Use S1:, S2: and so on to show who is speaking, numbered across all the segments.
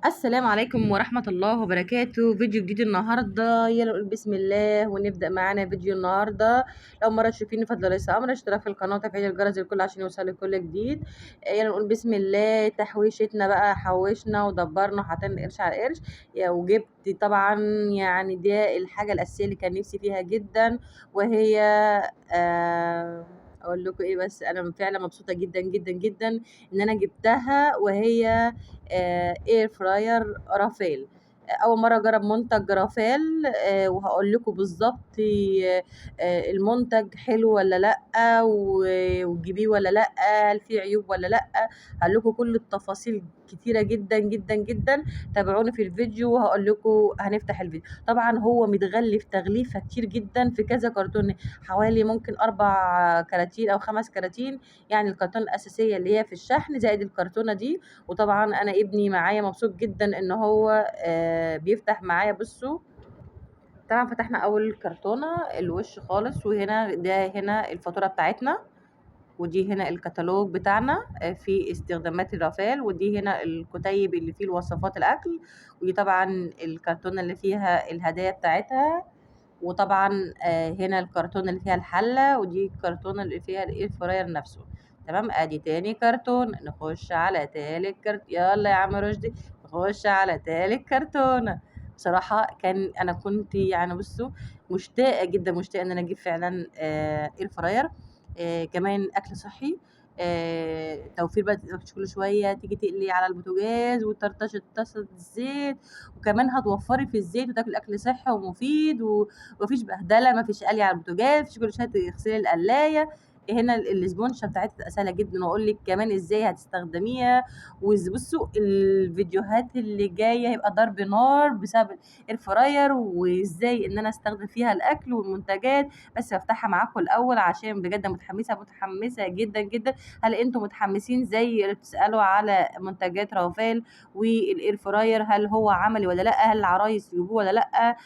S1: السلام عليكم ورحمة الله وبركاته. فيديو جديد النهاردة، يلا نقول بسم الله ونبدأ معانا فيديو النهاردة. لو مرة تشوفيني فضل ليس أمر اشتراك في القناة وتفعيل الجرس الكل عشان يوصلك كل جديد. يلا نقول بسم الله. تحويشتنا بقى، حوشنا ودبرنا وحطينا قرش على قرش. وجبت طبعا يعني دي الحاجة الأساسية اللي كان نفسي فيها جدا، وهي اقول لكم ايه، بس انا فعلا مبسوطه جدا جدا جدا ان انا جبتها، وهي اير فراير رافيل. اول مره اجرب منتج رافيل، وهقول لكم بالظبط المنتج حلو ولا لا، وتجيبيه ولا لا، هل فيه عيوب ولا لا. هقول لكم كل التفاصيل كتيره جدا جدا جدا. تابعوني في الفيديو وهقول لكم هنفتح الفيديو. طبعا هو متغلف تغليفه كتير جدا في كذا كرتون، حوالي ممكن 4 كراتين او 5 كراتين. يعني الكرتون الاساسيه اللي هي في الشحن زائد الكرتونه دي. وطبعا انا ابني معايا مبسوط جدا ان هو بيفتح معايا. بصوا، طبعا فتحنا اول كرتونه الوش خالص، وهنا ده هنا الفاتوره بتاعتنا، ودي هنا الكتالوج بتاعنا في استخدامات الرافال، ودي هنا الكتيب اللي فيه الوصفات الاكل، ودي طبعا الكرتونه اللي فيها الهدايا بتاعتها. وطبعا هنا الكرتونه اللي فيها الحله، ودي الكرتونه اللي فيها الاير فراير نفسه. تمام، ادي تاني كرتون. نخش على تالت كرتون، يلا يا عم رشدي نخش على تالت كرتونه. بصراحه كان انا كنت يعني بصوا مشتاقه جدا، مشتاقه ان انا اجيب فعلا اير فراير. كمان اكل صحي. توفير بقى، تقدرش كل شويه تيجي تقلي على البوتاجاز وترطش طاسه الزيت، وكمان هتوفري في الزيت وتاكل اكل صحي ومفيد، ومفيش بهدله، مفيش قلي على البوتاجاز، مفيش كل شويه تغسلي القلايه. هنا الاسبونشه بتاعتها تبقى سهله جدا، واقول لك كمان ازاي هتستخدميها. وبصوا الفيديوهات اللي جايه هيبقى ضرب نار بسبب الاير فراير، وازاي ان انا استخدم فيها الاكل والمنتجات. بس بفتحها معاكم الاول عشان بجد متحمسه متحمسه جدا جدا. هل انتم متحمسين زي اللي بتسالوا على منتجات رافال والاير فراير؟ هل هو عملي ولا لا؟ هل العرايس يجيبوه ولا لا؟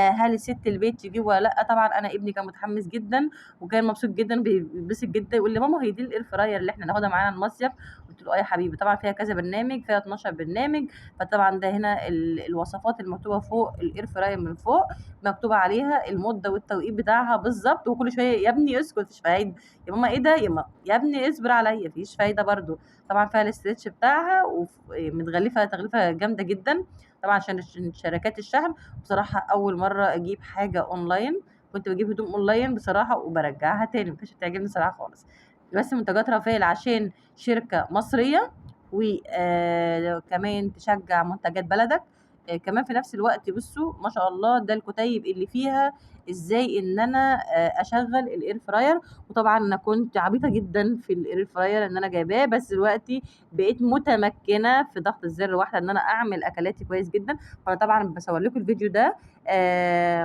S1: هل ست البيت تجيبه ولا لا؟ طبعا انا ابني كان متحمس جدا وكان مبسوط جدا، بيتبسط جدا، يقول لي ماما هي دي الاير فراير اللي احنا ناخدها معانا المصيف؟ قلت له اه يا حبيبي. طبعا فيها كذا برنامج، فيها 12 برنامج. فطبعا ده هنا الوصفات المكتوبه فوق الاير فراير من فوق، مكتوب عليها المده والتوقيت بتاعها بالظبط. وكل شويه يا ابني اسكت مفيش فايده، يا ماما ايه ده، يا ابني اصبر عليا مفيش فايده برضو. طبعا فيها الاسترتش بتاعها، ومتغلفه تغليفه جامده جدا طبعا عشان شركات الشحن. بصراحه اول مره اجيب حاجه اونلاين. كنت بجيب هدوم اونلاين بصراحه وبرجعها تاني، مكانتش بتعجبني صراحه خالص. بس منتجات رافائيل عشان شركه مصريه، وكمان تشجع منتجات بلدك. كمان في نفس الوقت بصوا ما شاء الله، ده الكتيب اللي فيها ازاي ان انا اشغل الاير فراير. وطبعا انا كنت عبيطه جدا في الاير فراير ان انا جايباه، بس دلوقتي بقيت متمكنه في ضغط الزر واحده ان انا اعمل اكلاتي كويس جدا. فانا طبعا بصور لكم الفيديو ده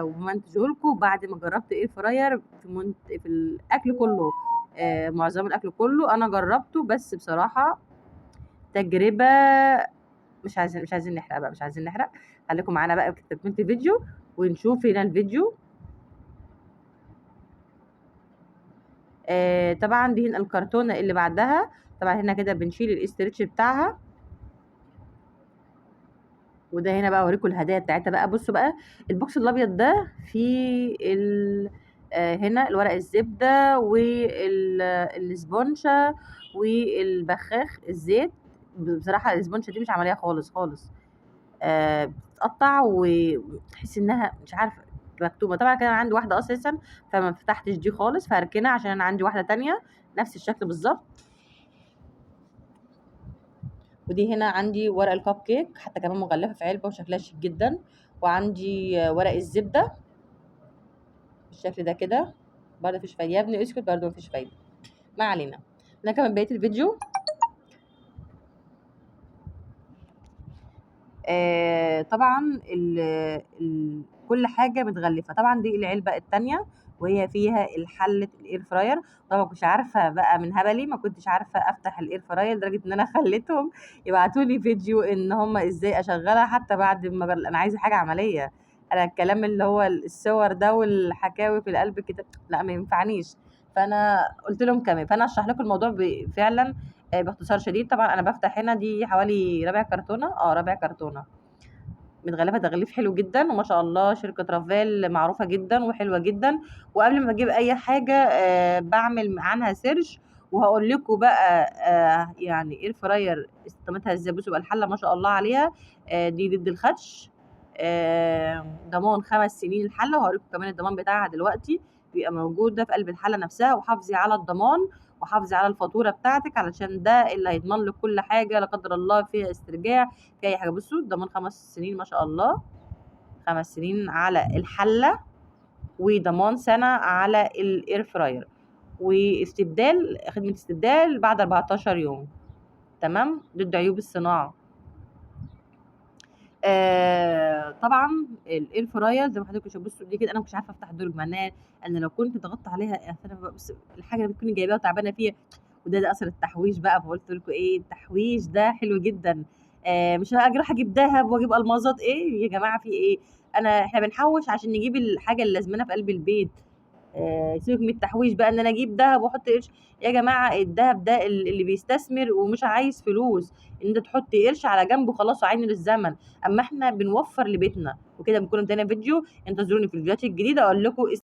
S1: ومنتجه لكم بعد ما جربت اير فراير في الاكل كله. معظم الاكل كله انا جربته، بس بصراحه تجربه. مش عايزين نحرق بقى، مش عايزين نحرق. خليكم معانا بقى في تكمله الفيديو ونشوف هنا الفيديو. طبعا دي هنا الكرتونه اللي بعدها. طبعا هنا كده بنشيل الاسترتش بتاعها، وده هنا بقى اوريكم الهدايا بتاعتها بقى. بصوا بقى البوكس الابيض ده فيه هنا الورق الزبده والسبونشه والبخاخ الزيت. بصراحه السبونشه دي مش عمليه خالص خالص. بتتقطع وتحس انها مش عارفه مكتوبه. طبعا كان عندي واحده اساسا فما فتحتش دي خالص، فهركنها عشان انا عندي واحده تانية نفس الشكل بالظبط. ودي هنا عندي ورق الكب كيك، حتى كمان مغلفه في علبه وشكلها شيك جدا. وعندي ورق الزبده بالشكل ده كده. برضه مفيش فايده، يا ابني اسكت، برضه مفيش فايده. ما علينا، نكمل بقيه الفيديو. طبعا كل حاجه متغلفه. طبعا دي العلبه التانية وهي فيها الحله الاير فراير. طبعا ما كنتش عارفه بقى من هبلي، ما كنتش عارفه افتح الاير فراير لدرجه ان انا خليتهم يبعتوا لي فيديو ان هم ازاي اشغلها، حتى بعد ما انا عايزه حاجه عمليه. انا الكلام اللي هو الصور ده والحكاوي في القلب كده لا ما ينفعنيش. فانا قلت لهم كمان، فانا اشرح لكم الموضوع فعلا باختصار شديد طبعًا أنا بافتح هنا دي حوالي رابع كرتونة، رابع كرتونة، متغلفة تغليف حلو جدًا وما شاء الله شركة رافال معروفة جدًا وحلوة جدًا، وقبل ما أجيب أي حاجة باعمل عنها search وهاقول لكم بقى يعني air fryer استخداماتها إزاي. بُصّوا بقى الحلة ما شاء الله عليها دي ضد الخدش، ضمان 5 سنين الحلة، وهاوريكم كمان الضمان بتاعها دلوقتي، بيبقى موجودة في قلب الحلة نفسها، وحافظي على الضمان وحافظي على الفاتورة بتاعتِك علشان ده اللي هيضمن لِك كل حاجة لا قدر الله فيها استرجاع في أي حاجة. بُصّوا الضمان 5 سنين ما شاء الله، 5 سنين على الحلة، وضمان سنة على الair fryer، واستبدال خدمة استبدال بعد 14 يوم، تمام، ضد عيوب الصناعة. طبعًا الair fryer زي ما حضرتِك شايفة بُصّوا دي كده أنا ما كنتش عارفة أفتح الدرج، مع إن أنا لو كنت ضغطت عليها أصل أنا بُص الحاجة اللي بتكوني جايباها وتعبانة فيها، وده أثر التحويش بقى، فقُلت لكم إيه التحويش ده حلو جدًا، مش هاجي أروح أجيب دهب وأجيب ألماظات، إيه يا جماعة في إيه؟ إحنا بنحوّش عشان نجيب الحاجة اللي لازمانا في قلب البيت. سيبِك من التحويش بقى إن أنا أجيب دهب وأحط قرش، يا جماعة الدهب ده اللي بيستثمر ومش عايز فلوس، إن أنتِ تحطي قرش على جنب وخلاص وعين للزمن، أمّا إحنا بنوفّر لبيتنا. وكده بنكون انتهينا فيديو، انتظروني في الفيديوهات الجديدة أقول لكم